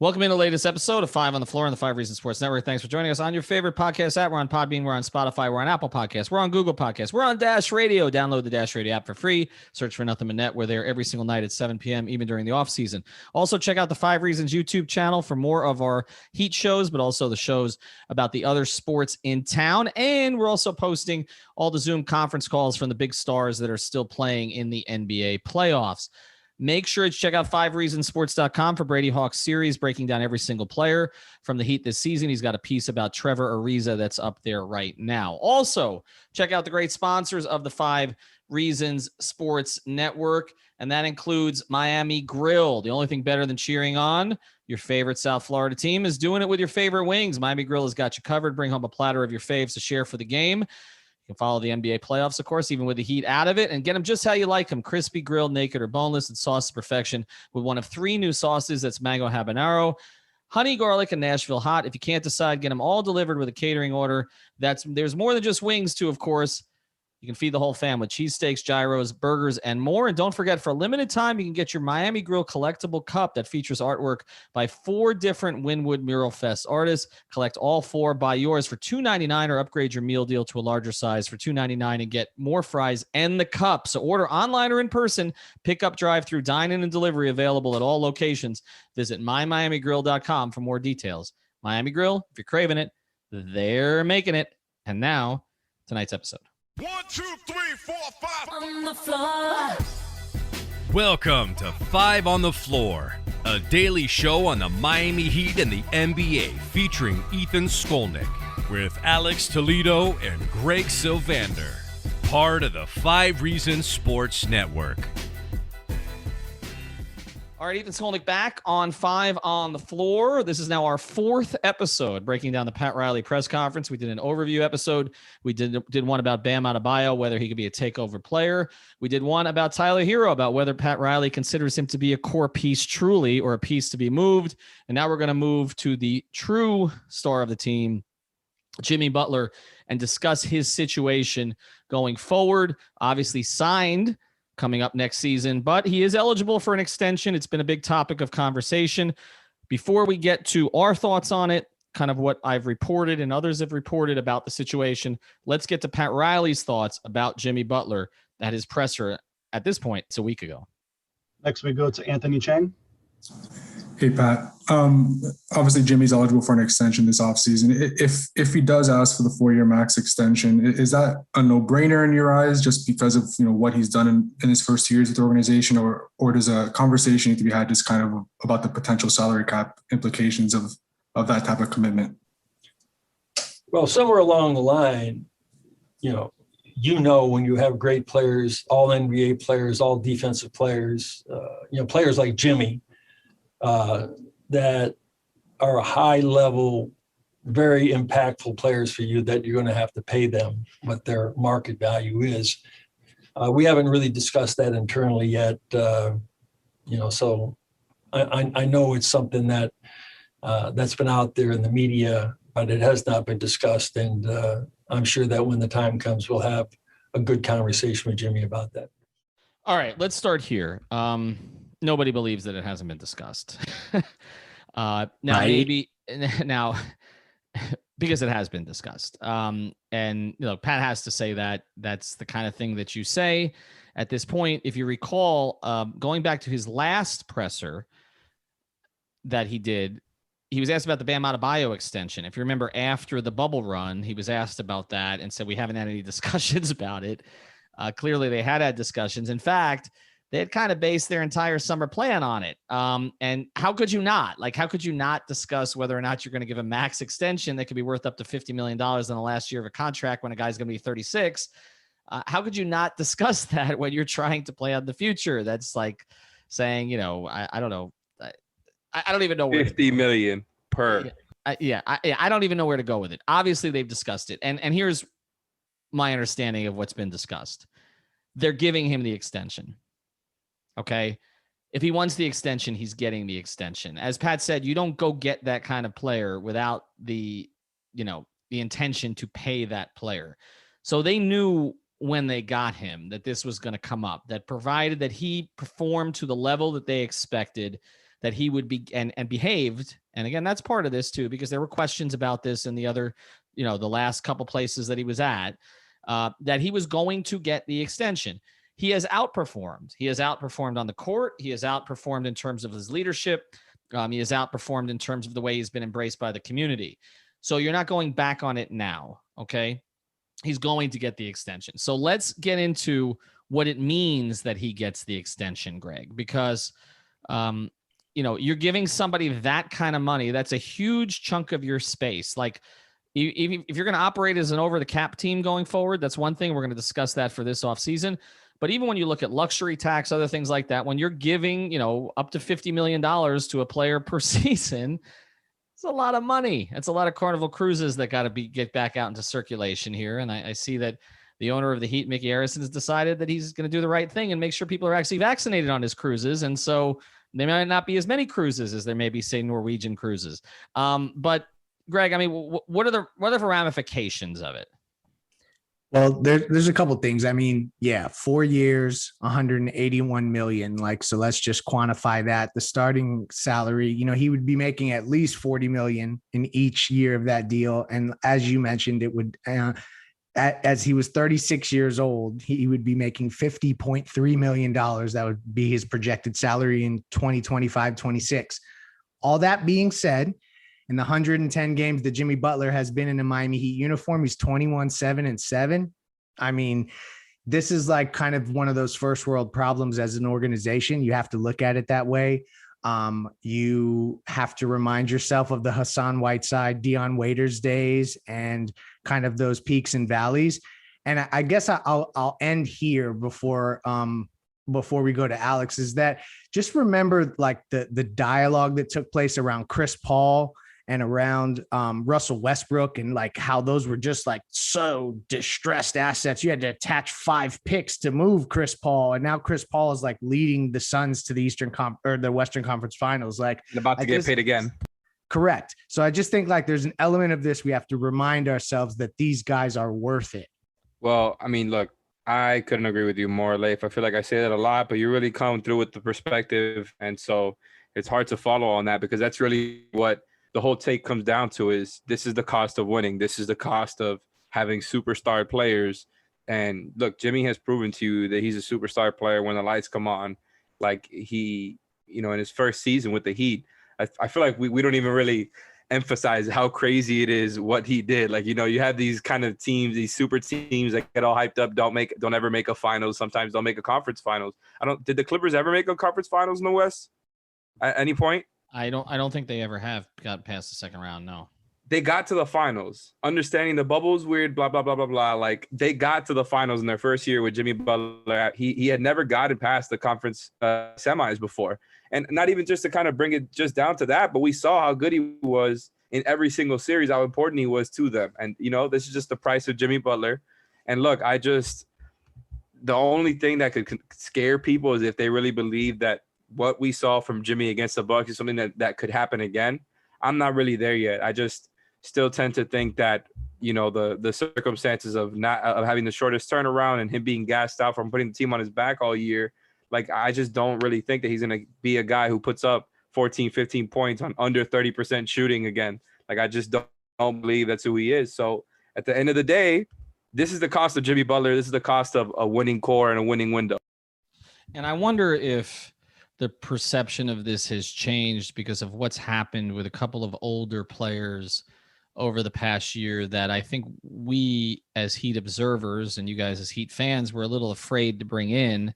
Welcome in the latest episode of 5 on the Floor on the 5 Reasons Sports Network. Thanks for joining us on your favorite podcast app. We're on Podbean, we're on Spotify, we're on Apple Podcasts, we're on Google Podcasts, we're on Dash Radio. Download the Dash Radio app for free. Search for Nothing But Net. We're there every single night at 7 p.m., even during the off season. Also, check out the 5 Reasons YouTube channel for more of our Heat shows, but also the shows about the other sports in town. And we're also posting all the Zoom conference calls from the big stars that are still playing in the NBA playoffs. Make sure to check out 5reasonsports.com for Brady Hawk's series, breaking down every single player from the Heat this season. He's got a piece about Trevor Ariza that's up there right now. Also, check out the great sponsors of the 5 Reasons Sports Network, and that includes Miami Grill. The only thing better than cheering on your favorite South Florida team is doing it with your favorite wings. Miami Grill has got you covered. Bring home a platter of your faves to share for the game. You can follow the NBA playoffs, of course, even with the Heat out of it, and get them just how you like them. Crispy, grilled, naked, or boneless, and sauce to perfection with one of 3 new sauces. That's mango habanero, honey garlic, and Nashville hot. If you can't decide, get them all delivered with a catering order. There's more than just wings, too, of course. You can feed the whole fam with cheesesteaks, gyros, burgers, and more. And don't forget, for a limited time, you can get your Miami Grill collectible cup that features artwork by 4 different Wynwood Mural Fest artists. Collect all 4, buy yours for $2.99, or upgrade your meal deal to a larger size for $2.99 and get more fries and the cup. So order online or in person, pick up, drive-through, dine-in, and delivery available at all locations. Visit mymiamigrill.com for more details. Miami Grill, if you're craving it, they're making it. And now, tonight's episode. 1, 2, 3, 4, 5 on the floor. Welcome to 5 on the Floor, a daily show on the Miami Heat and the NBA featuring Ethan Skolnick with Alex Toledo and Greg Sylvander, part of the 5 Reasons Sports Network. All right, Ethan Skolnick back on 5 on the Floor. This is now our 4th episode, breaking down the Pat Riley press conference. We did an overview episode. We did one about Bam Adebayo, whether he could be a takeover player. We did one about Tyler Hero, about whether Pat Riley considers him to be a core piece truly or a piece to be moved. And now we're going to move to the true star of the team, Jimmy Butler, and discuss his situation going forward. Obviously signed coming up next season, but he is eligible for an extension. It's been a big topic of conversation. Before we get to our thoughts on it, kind of what I've reported and others have reported about the situation, let's get to Pat Riley's thoughts about Jimmy Butler at his presser. At this point, it's a week ago. Next we go to Anthony Chang. Hey, Pat. Obviously, Jimmy's eligible for an extension this offseason. If he does ask for the 4-year max extension, is that a no-brainer in your eyes just because of what he's done in his first 2 years with the organization, or does a conversation need to be had just kind of about the potential salary cap implications of that type of commitment? Well, somewhere along the line, when you have great players, all NBA players, all defensive players, players like Jimmy, that are a high level, very impactful players for you, that you're going to have to pay them what their market value is. We haven't really discussed that internally yet. So I know it's something that that's been out there in the media, but it has not been discussed. And I'm sure that when the time comes, we'll have a good conversation with Jimmy about that. All right, let's start here. Nobody believes that it hasn't been discussed. Maybe because it has been discussed. And Pat has to say that. That's the kind of thing that you say at this point. If you recall, going back to his last presser that he did, he was asked about the Bam Adebayo extension. If you remember, after the bubble run, he was asked about that and said, we haven't had any discussions about it. Clearly they had discussions. In fact, they had kind of based their entire summer plan on it. And how could you not? How could you not discuss whether or not you're going to give a max extension that could be worth up to $50 million in the last year of a contract when a guy's going to be 36? How could you not discuss that when you're trying to play on the future? That's like saying, I don't know. I don't even know where $50 million per. I don't even know where to go with it. Obviously, they've discussed it. And here's my understanding of what's been discussed. They're giving him the extension. Okay. If he wants the extension, he's getting the extension. As Pat said, you don't go get that kind of player without the intention to pay that player. So they knew when they got him that this was going to come up, that provided that he performed to the level that they expected, that he would be and behaved. And again, that's part of this too, because there were questions about this in the other, the last couple places that he was at, that he was going to get the extension. He has outperformed. He has outperformed on the court. He has outperformed in terms of his leadership. He has outperformed in terms of the way he's been embraced by the community. So you're not going back on it now, okay? He's going to get the extension. So let's get into what it means that he gets the extension, Greg, because, you're giving somebody that kind of money. That's a huge chunk of your space. Like, if you're going to operate as an over-the-cap team going forward, that's one thing. We're going to discuss that for this offseason. But even when you look at luxury tax, other things like that, when you're giving, up to $50 million to a player per season, it's a lot of money. It's a lot of Carnival cruises that got to get back out into circulation here. And I see that the owner of the Heat, Mickey Harrison, has decided that he's going to do the right thing and make sure people are actually vaccinated on his cruises. And so there might not be as many cruises as there may be, say, Norwegian cruises. But Greg, I mean, what are the ramifications of it? Well, there's a couple things. I mean, 4 years, 181 million. So let's just quantify that. The starting salary, he would be making at least 40 million in each year of that deal. And as you mentioned, it would, as he was 36 years old, he would be making $50.3 million. That would be his projected salary in 2025-26. All that being said, in the 110 games that Jimmy Butler has been in a Miami Heat uniform, he's 21-7-7. I mean, this is like kind of one of those first world problems as an organization. You have to look at it that way. You have to remind yourself of the Hassan Whiteside, Dion Waiters days and kind of those peaks and valleys. And I guess I'll end here before we go to Alex, is that just remember like the dialogue that took place around Chris Paul and around Russell Westbrook, and like how those were just like so distressed assets. You had to attach 5 picks to move Chris Paul, and now Chris Paul is like leading the Suns to the the Western Conference Finals. Like, and about to get paid again. Correct. So I just think like there's an element of this. We have to remind ourselves that these guys are worth it. Well, I mean, look, I couldn't agree with you more, Leif. I feel like I say that a lot, but you really come through with the perspective, and so it's hard to follow on that, because that's really what the whole take comes down to. Is this is the cost of winning. This is the cost of having superstar players. And look, Jimmy has proven to you that he's a superstar player when the lights come on. Like he, in his first season with the Heat, I feel like we don't even really emphasize how crazy it is what he did. Like, you have these kind of teams, these super teams that get all hyped up, don't ever make a finals, sometimes don't make a conference finals. Did the Clippers ever make a conference finals in the West at any point? I don't think they ever have got past the second round. No, they got to the finals. Understanding the bubble is weird, blah, blah, blah, blah, blah. Like, they got to the finals in their first year with Jimmy Butler. He had never gotten past the conference semis before. And not even just to kind of bring it just down to that, but we saw how good he was in every single series, how important he was to them. And, this is just the price of Jimmy Butler. And look, the only thing that could scare people is if they really believe that what we saw from Jimmy against the Bucks is something that could happen again. I'm not really there yet. I just still tend to think that, the circumstances of having the shortest turnaround and him being gassed out from putting the team on his back all year, like, I just don't really think that he's going to be a guy who puts up 14, 15 points on under 30% shooting again. Like, I just don't believe that's who he is. So at the end of the day, this is the cost of Jimmy Butler. This is the cost of a winning core and a winning window. And I wonder if the perception of this has changed because of what's happened with a couple of older players over the past year that I think we as Heat observers and you guys as Heat fans were a little afraid to bring in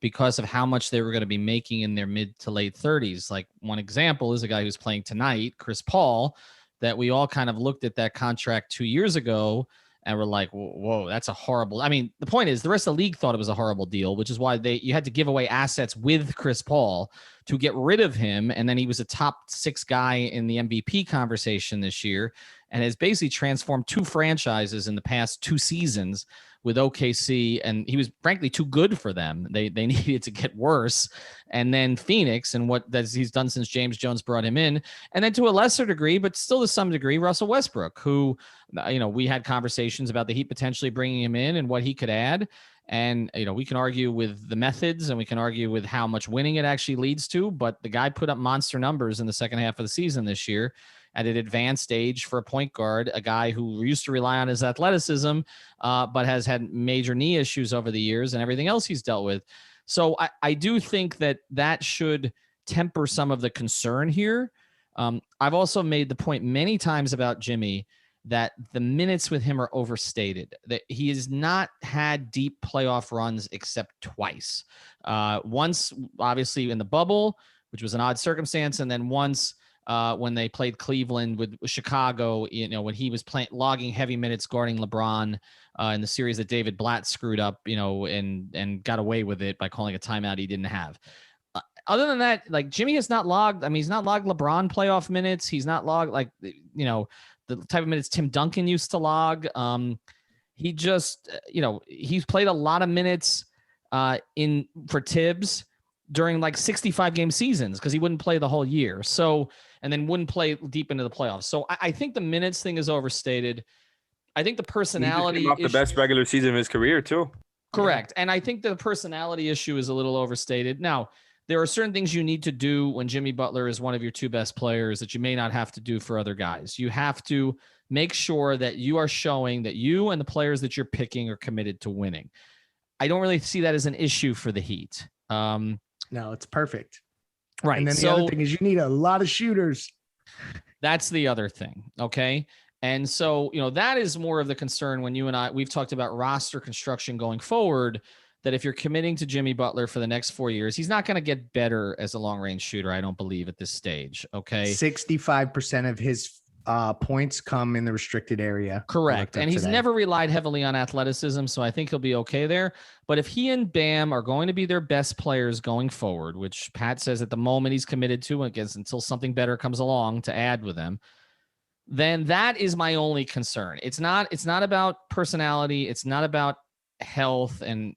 because of how much they were going to be making in their mid to late 30s. Like, one example is a guy who's playing tonight, Chris Paul, that we all kind of looked at that contract 2 years ago and we're like, whoa, that's a horrible. I mean, the point is the rest of the league thought it was a horrible deal, which is why you had to give away assets with Chris Paul to get rid of him. And then he was a top 6 guy in the MVP conversation this year and has basically transformed 2 franchises in the past 2 seasons with OKC. And he was frankly too good for them. They needed to get worse. And then Phoenix and what that he's done since James Jones brought him in. And then to a lesser degree, but still to some degree, Russell Westbrook, who, we had conversations about the Heat potentially bringing him in and what he could add. And, we can argue with the methods and we can argue with how much winning it actually leads to, but the guy put up monster numbers in the second half of the season this year at an advanced age for a point guard, a guy who used to rely on his athleticism, but has had major knee issues over the years and everything else he's dealt with. So I do think that should temper some of the concern here. I've also made the point many times about Jimmy that the minutes with him are overstated, that he has not had deep playoff runs except twice. Once, obviously, in the bubble, which was an odd circumstance, and then once when they played Cleveland with Chicago, when he was logging heavy minutes guarding LeBron in the series that David Blatt screwed up, and got away with it by calling a timeout he didn't have. Other than that, like, Jimmy has not logged. I mean, he's not logged LeBron playoff minutes. He's not logged, the type of minutes Tim Duncan used to log. He just, he's played a lot of minutes for Tibbs during like 65 game seasons because he wouldn't play the whole year. So, and then wouldn't play deep into the playoffs. So I think the minutes thing is overstated. I think the personality he off the best regular season of his career too. Correct. And I think the personality issue is a little overstated. Now, there are certain things you need to do when Jimmy Butler is one of your two best players that you may not have to do for other guys. You have to make sure that you are showing that you and the players that you're picking are committed to winning. I don't really see that as an issue for the Heat. No, it's perfect. Right. And then the other thing is you need a lot of shooters. That's the other thing. Okay. And so, that is more of the concern when you and we've talked about roster construction going forward, that if you're committing to Jimmy Butler for the next 4 years, he's not going to get better as a long range shooter. I don't believe at this stage. Okay. 65% of his points come in the restricted area. Correct. And he's never relied heavily on athleticism. So I think he'll be okay there. But if he and Bam are going to be their best players going forward, which Pat says at the moment he's committed to, I guess, until something better comes along to add with them, then that is my only concern. It's not about personality. It's not about health and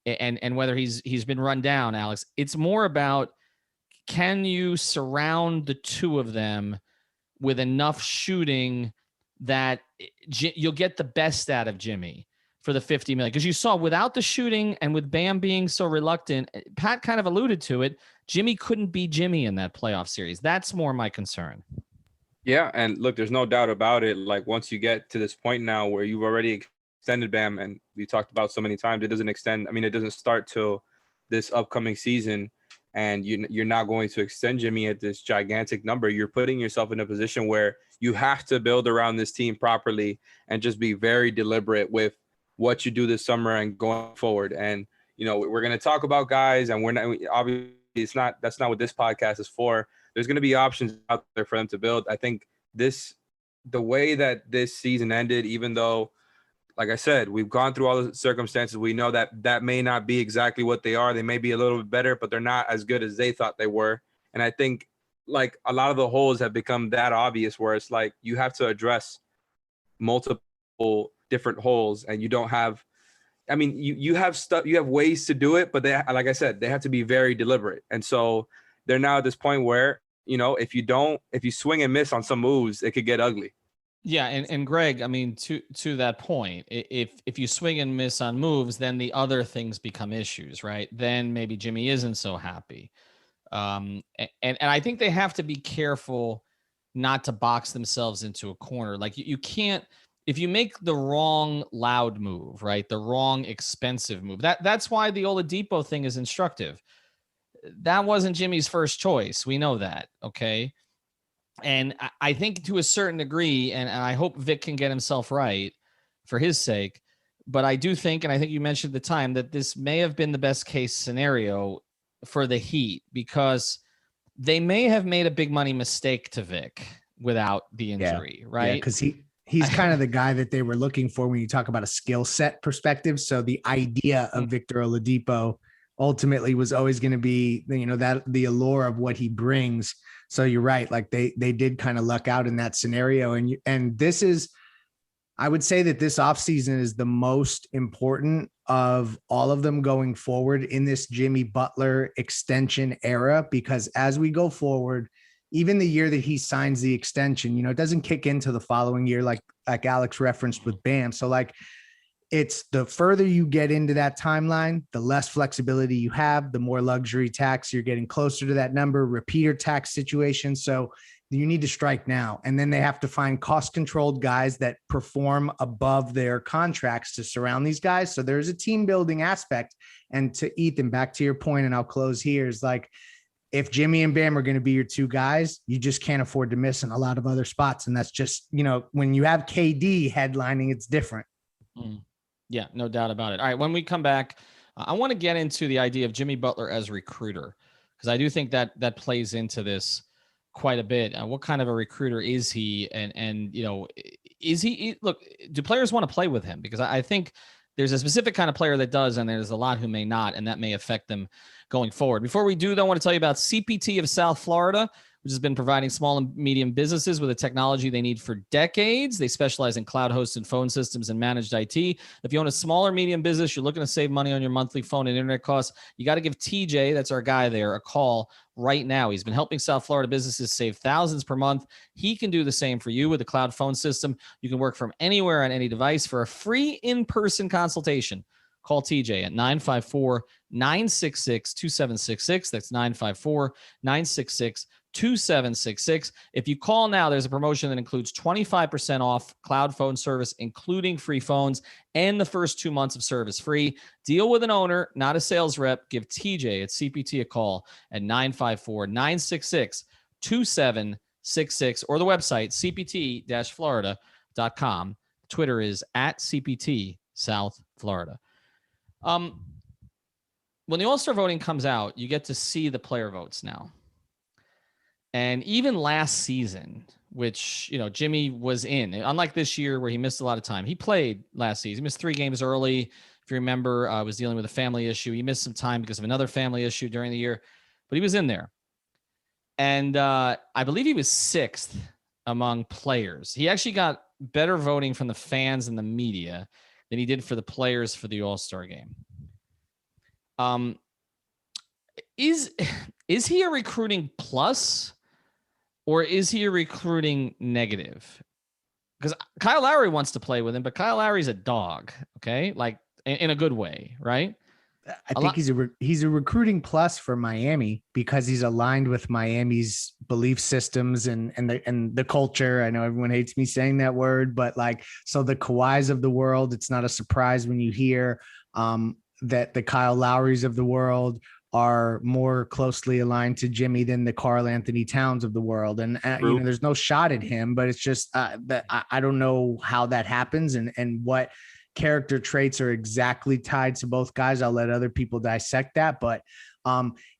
whether he's been run down, Alex. It's more about, can you surround the two of them with enough shooting that you'll get the best out of Jimmy for the $50 million? Because you saw without the shooting and with Bam being so reluctant, Pat kind of alluded to it, Jimmy couldn't be Jimmy in that playoff series. That's more my concern. Yeah, and look, there's no doubt about it. Like, once you get to this point now where you've already extended Bam, and we talked about so many times, it doesn't start till this upcoming season, and you're not going to extend Jimmy at this gigantic number. You're putting yourself in a position where you have to build around this team properly and just be very deliberate with what you do this summer and going forward. And we're going to talk about guys, and we're not, obviously that's not what this podcast is for. There's going to be options out there for them to build. I think the way that this season ended, even though, like I said, we've gone through all the circumstances, we know that may not be exactly what they are. They may be a little bit better, but they're not as good as they thought they were. And I think, like, a lot of the holes have become that obvious where it's like you have to address multiple different holes, and you don't have, you have ways to do it, but they, like I said, they have to be very deliberate. And so they're now at this point where, if you swing and miss on some moves, it could get ugly. Yeah, and Greg, to that point, if you swing and miss on moves, then the other things become issues, right? Then maybe Jimmy isn't so happy. And I think they have to be careful not to box themselves into a corner. Like, you can't, if you make the wrong loud move, right? The wrong expensive move. That's why the Oladipo thing is instructive. That wasn't Jimmy's first choice. We know that. Okay. And I think to a certain degree, and I hope Vic can get himself right for his sake, but I do think, and I think you mentioned at the time, that this may have been the best case scenario for the Heat, because they may have made a big money mistake to Vic without the injury, right? Because he's kind of the guy that they were looking for when you talk about a skill set perspective. So the idea of Victor Oladipo ultimately was always going to be, that the allure of what he brings. So you're right. Like, they did kind of luck out in that scenario. And this is, I would say that this offseason is the most important of all of them going forward in this Jimmy Butler extension era, because as we go forward, even the year that he signs the extension, it doesn't kick into the following year, like Alex referenced with Bam. So, like, it's the further you get into that timeline, the less flexibility you have, the more luxury tax. You're getting closer to that number, repeater tax situation. So you need to strike now. And then they have to find cost controlled guys that perform above their contracts to surround these guys. So there's a team building aspect. And to Ethan, back to your point, and I'll close here, is like, if Jimmy and Bam are going to be your two guys, you just can't afford to miss in a lot of other spots. And that's just, when you have KD headlining, it's different. Yeah, no doubt about it. All right, when we come back, I want to get into the idea of Jimmy Butler as a recruiter, because I do think that plays into this quite a bit. What kind of a recruiter is he? And is he, look, do players want to play with him? Because I think there's a specific kind of player that does, and there's a lot who may not, and that may affect them going forward. Before we do, though, I want to tell you about CPT of South Florida, which has been providing small and medium businesses with the technology they need for decades. They specialize in cloud-hosted phone systems and managed IT. If you own a small or medium business, you're looking to save money on your monthly phone and internet costs, you got to give TJ, that's our guy there, a call right now. He's been helping South Florida businesses save thousands per month. He can do the same for you with a cloud phone system. You can work from anywhere on any device. For a free in-person consultation, call TJ at 954-966-2766. That's 954-966-2766. If you call now, there's a promotion that includes 25% off cloud phone service, including free phones, and the first 2 months of service free. Deal with an owner, not a sales rep. Give TJ at CPT a call at 954-966-2766 or the website cpt-florida.com. Twitter is at CPT South Florida. When the All-Star voting comes out, you get to see the player votes now. And even last season, which, Jimmy was in, unlike this year where he missed a lot of time, he played last season. He missed 3 games early. If you remember, was dealing with a family issue. He missed some time because of another family issue during the year, but he was in there. And I believe he was 6th among players. He actually got better voting from the fans and the media than he did for the players for the All-Star game. Is he a recruiting plus, or is he a recruiting negative? Because Kyle Lowry wants to play with him, but Kyle Lowry's a dog, okay? Like in a good way, right? I think he's a recruiting plus for Miami because he's aligned with Miami's belief systems and the culture. I know everyone hates me saying that word, but so the Kawhis of the world, it's not a surprise when you hear that the Kyle Lowrys of the world are more closely aligned to Jimmy than the Karl Anthony Towns of the world. And there's no shot at him, but it's just that I don't know how that happens and what character traits are exactly tied to both guys. I'll let other people dissect that, but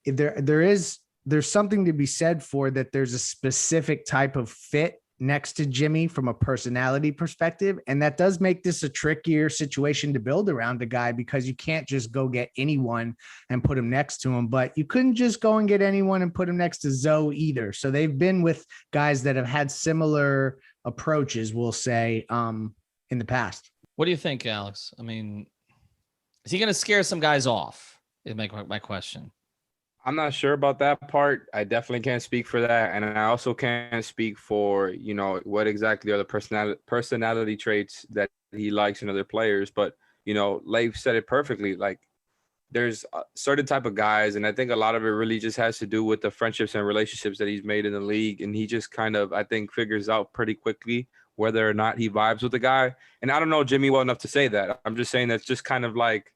there's something to be said for that. There's a specific type of fit next to Jimmy from a personality perspective, and that does make this a trickier situation to build around a guy because you can't just go get anyone and put him next to him, but you couldn't just go and get anyone and put him next to Zoe either. So they've been with guys that have had similar approaches, we'll say, in the past. What do you think, Alex? I mean, is he going to scare some guys off? Is my question. I'm not sure about that part. I definitely can't speak for that. And I also can't speak for, what exactly are the personality traits that he likes in other players. But, Leif said it perfectly. Like, there's a certain type of guys, and I think a lot of it really just has to do with the friendships and relationships that he's made in the league. And he just kind of, I think, figures out pretty quickly whether or not he vibes with the guy. And I don't know Jimmy well enough to say that. I'm just saying that's just kind of like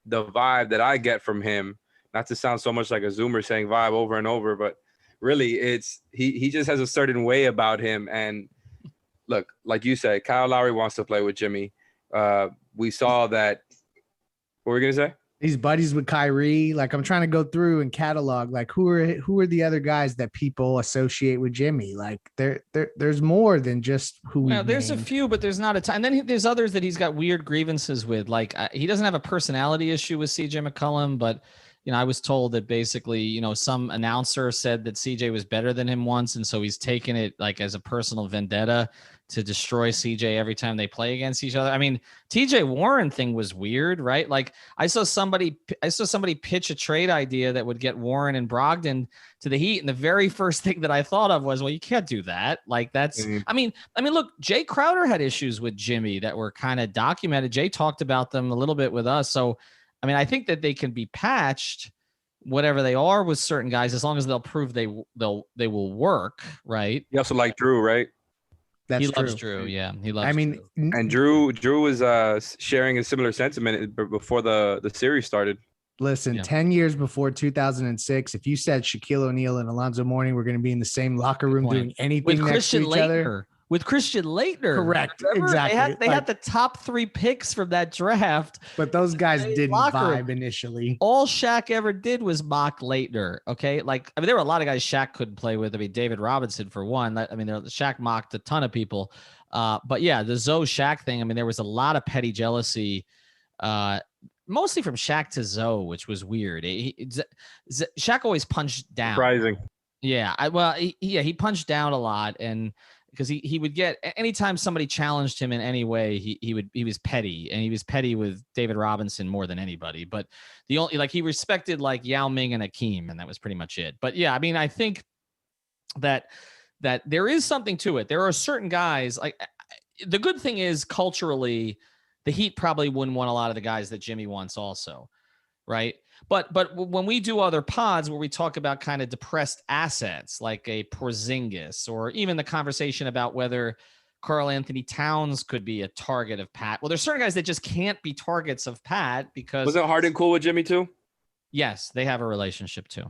the vibe that I get from him. Not to sound so much like a Zoomer saying vibe over and over, but really it's he just has a certain way about him. And look, like you said, Kyle Lowry wants to play with Jimmy. We saw that. What were we gonna say? He's buddies with Kyrie. Like, I'm trying to go through and catalog who are the other guys that people associate with Jimmy. Like there's more than just who we there's named. a few, but there's not a ton. And then there's others that he's got weird grievances with. Like he doesn't have a personality issue with CJ McCollum, but I was told that basically, some announcer said that CJ was better than him once. And so he's taken it like as a personal vendetta to destroy CJ every time they play against each other. I mean, TJ Warren thing was weird, right? Like I saw somebody pitch a trade idea that would get Warren and Brogdon to the Heat. And the very first thing that I thought of was, well, you can't do that. Like that's, I mean, look, Jay Crowder had issues with Jimmy that were kind of documented. Jay talked about them a little bit with us. So, I mean, I think that they can be patched, whatever they are with certain guys, as long as they'll prove they will work, right? You also like Drew, right? That's he true. loves Drew. Yeah, he loves. I mean, Drew. And Drew was sharing a similar sentiment before the series started. Listen, 10 years before 2006, if you said Shaquille O'Neal and Alonzo Mourning were going to be in the same locker room doing anything with next to each other. With Christian Laettner. Correct. Remember? Exactly. They had the top 3 picks from that draft. But those guys didn't vibe initially. All Shaq ever did was mock Laettner. Okay. Like, I mean, there were a lot of guys Shaq couldn't play with. I mean, David Robinson, for one. I mean, Shaq mocked a ton of people. But yeah, the Zoe Shaq thing, I mean, there was a lot of petty jealousy, mostly from Shaq to Zoe, which was weird. Shaq always punched down. Surprising. Yeah. He punched down a lot. And because he would get, anytime somebody challenged him in any way, he was petty, and he was petty with David Robinson more than anybody. But he respected like Yao Ming and Hakeem, and that was pretty much it. But yeah, I mean, I think that there is something to it. There are certain guys, like, the good thing is culturally, the Heat probably wouldn't want a lot of the guys that Jimmy wants also, right? But when we do other pods where we talk about kind of depressed assets like a Porzingis, or even the conversation about whether Karl Anthony Towns could be a target of Pat. Well, there's certain guys that just can't be targets of Pat because wasn't Harden cool with Jimmy too? Yes, they have a relationship too.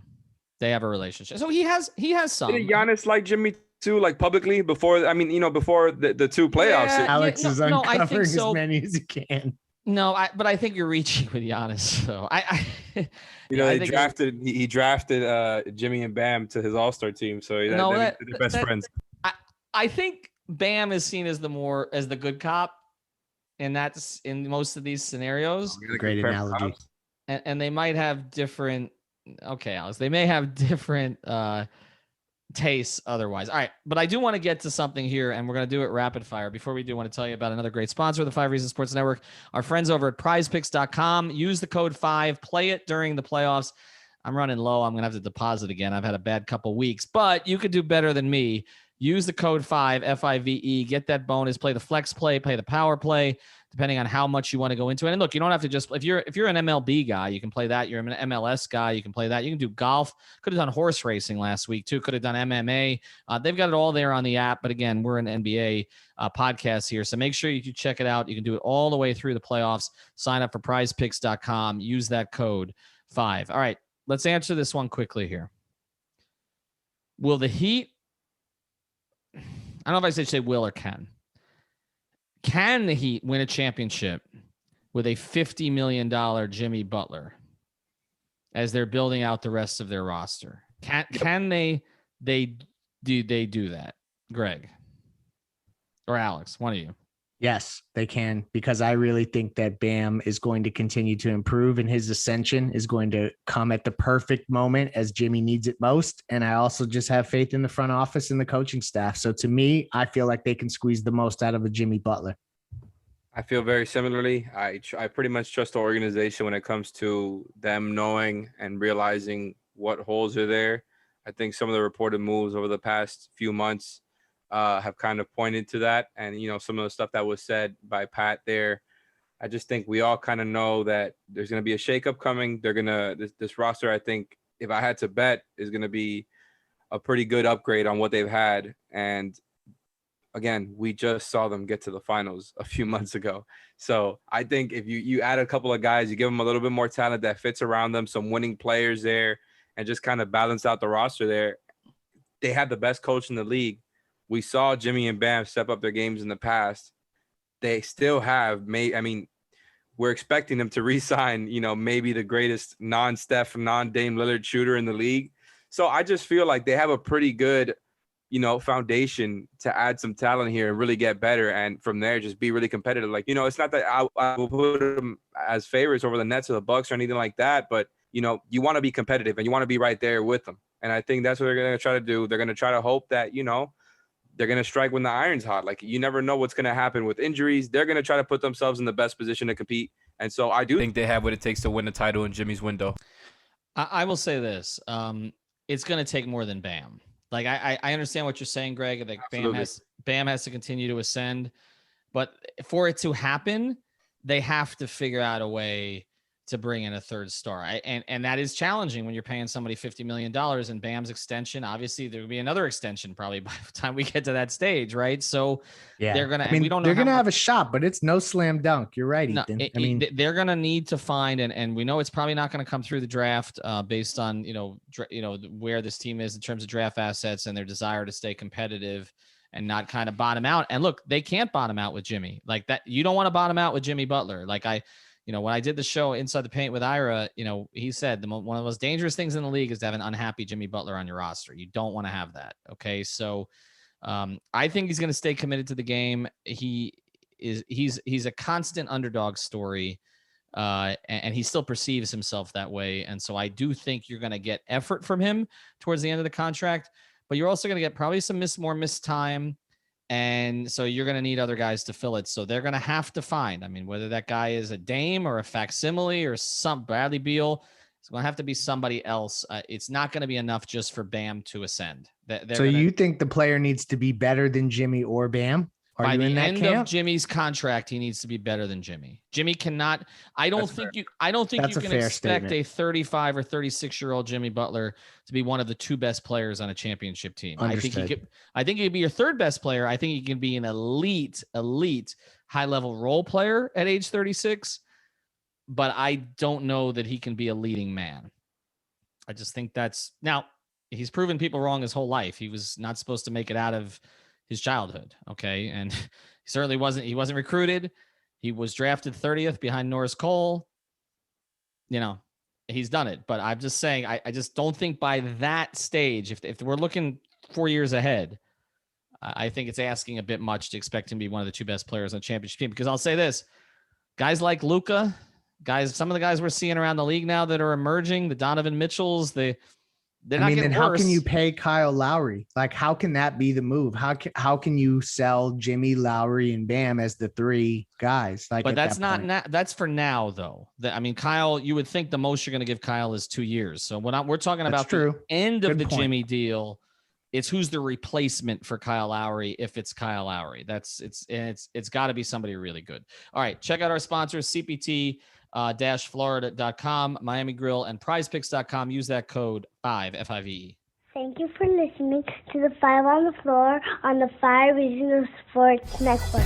So he has some. Did Giannis like Jimmy too, like publicly before? I mean, before the 2 playoffs. Yeah, Alex is uncovering I think so. as many as he can. No, but I think you're reaching with Giannis. So he drafted Jimmy and Bam to his All-Star team. So they're best friends. I think Bam is seen as the good cop, and that's in most of these scenarios. Great analogy. And they might have different. Okay, Alex, they may have different tastes otherwise. All right, but I do want to get to something here, and we're going to do it rapid fire. Before we do, I want to tell you about another great sponsor of the 5 Reasons Sports Network, our friends over at prizepicks.com. Use the code 5, play it during the playoffs. I'm running low. I'm going to have to deposit again. I've had a bad couple weeks, but you could do better than me. Use the code 5, F-I-V-E, get that bonus, play the flex play the power play, depending on how much you want to go into it. And look, you don't have to just, if you're an MLB guy, you can play that. You're an MLS guy, you can play that. You can do golf. Could have done horse racing last week too. Could have done MMA. They've got it all there on the app. But again, we're an NBA podcast here. So make sure you check it out. You can do it all the way through the playoffs. Sign up for prizepicks.com. Use that code 5. All right, let's answer this one quickly here. Will the Heat, I don't know if I should say will or can. Can the Heat win a championship with a $50 million Jimmy Butler as they're building out the rest of their roster? Can they do that? Greg or Alex, one of you. Yes, they can, because I really think that Bam is going to continue to improve, and his ascension is going to come at the perfect moment as Jimmy needs it most. And I also just have faith in the front office and the coaching staff. So to me, I feel like they can squeeze the most out of a Jimmy Butler. I feel very similarly. I pretty much trust the organization when it comes to them knowing and realizing what holes are there. I think some of the reported moves over the past few months have kind of pointed to that. And, some of the stuff that was said by Pat there, I just think we all kind of know that there's going to be a shakeup coming. They're going to, this roster, I think, if I had to bet, is going to be a pretty good upgrade on what they've had. And again, we just saw them get to the finals a few months ago. So I think if you add a couple of guys, you give them a little bit more talent that fits around them, some winning players there, and just kind of balance out the roster there. They have the best coach in the league. We saw Jimmy and Bam step up their games in the past. They still have we're expecting them to re-sign, maybe the greatest non-Steph, non-Dame Lillard shooter in the league. So I just feel like they have a pretty good, foundation to add some talent here and really get better. And from there, just be really competitive. Like, it's not that I will put them as favorites over the Nets or the Bucks or anything like that, but you know, you want to be competitive and you want to be right there with them. And I think that's what they're going to try to do. They're going to try to hope that, you know, they're going to strike when the iron's hot. Like, you never know what's going to happen with injuries. They're going to try to put themselves in the best position to compete. And so I do think they have what it takes to win the title in Jimmy's window. I will say this. It's going to take more than Bam. Like, I understand what you're saying, Greg. Like, Bam has to continue to ascend. But for it to happen, they have to figure out a way to bring in a third star. And that is challenging when you're paying somebody $50 million, and Bam's extension. Obviously, there will be another extension probably by the time we get to that stage, right? So yeah, they're gonna. I mean, we don't know they're gonna have a shot, but it's no slam dunk. You're right, Ethan. I mean, they're gonna need to find, and we know it's probably not going to come through the draft, based on where this team is in terms of draft assets and their desire to stay competitive and not kind of bottom out. And look, they can't bottom out with Jimmy like that. You don't want to bottom out with Jimmy Butler. Like when I did the show Inside the Paint with Ira, he said one of the most dangerous things in the league is to have an unhappy Jimmy Butler on your roster. You don't want to have that. Okay. So I think he's going to stay committed to the game. He's a constant underdog story. And he still perceives himself that way. And so I do think you're going to get effort from him towards the end of the contract, but you're also going to get probably some missed time. And so you're going to need other guys to fill it. So they're going to have to find, whether that guy is a Dame or a facsimile or some Bradley Beal, it's going to have to be somebody else. It's not going to be enough just for Bam to ascend. You think the player needs to be better than Jimmy or Bam? By the end of Jimmy's contract, he needs to be better than Jimmy. Jimmy cannot. I don't think you can expect a 35 or 36-year-old Jimmy Butler to be one of the two best players on a championship team. Understood. I think he could be your third best player. I think he can be an elite high-level role player at age 36. But I don't know that he can be a leading man. I just think now he's proven people wrong his whole life. He was not supposed to make it out of his childhood. Okay. And he certainly wasn't recruited. He was drafted 30th behind Norris Cole. He's done it, but I'm just saying, I just don't think by that stage, if we're looking 4 years ahead, I think it's asking a bit much to expect him to be one of the two best players on the championship team, because I'll say this, guys like Luka, some of the guys we're seeing around the league now that are emerging, the Donovan Mitchells, how can you pay Kyle Lowry? Like, how can that be the move? How can you sell Jimmy, Lowry, and Bam as the three guys? But that's that's for now, though. Kyle, you would think the most you're going to give Kyle is 2 years. So we're talking about the end of the Jimmy deal. It's who's the replacement for Kyle Lowry if it's Kyle Lowry. It's got to be somebody really good. All right, check out our sponsors, CPT. Florida.com, Miami Grill, and prizepicks.com. Use that code 5 FIVE. Thank you for listening to the 5 on the Floor on the 5 Regional Sports Network.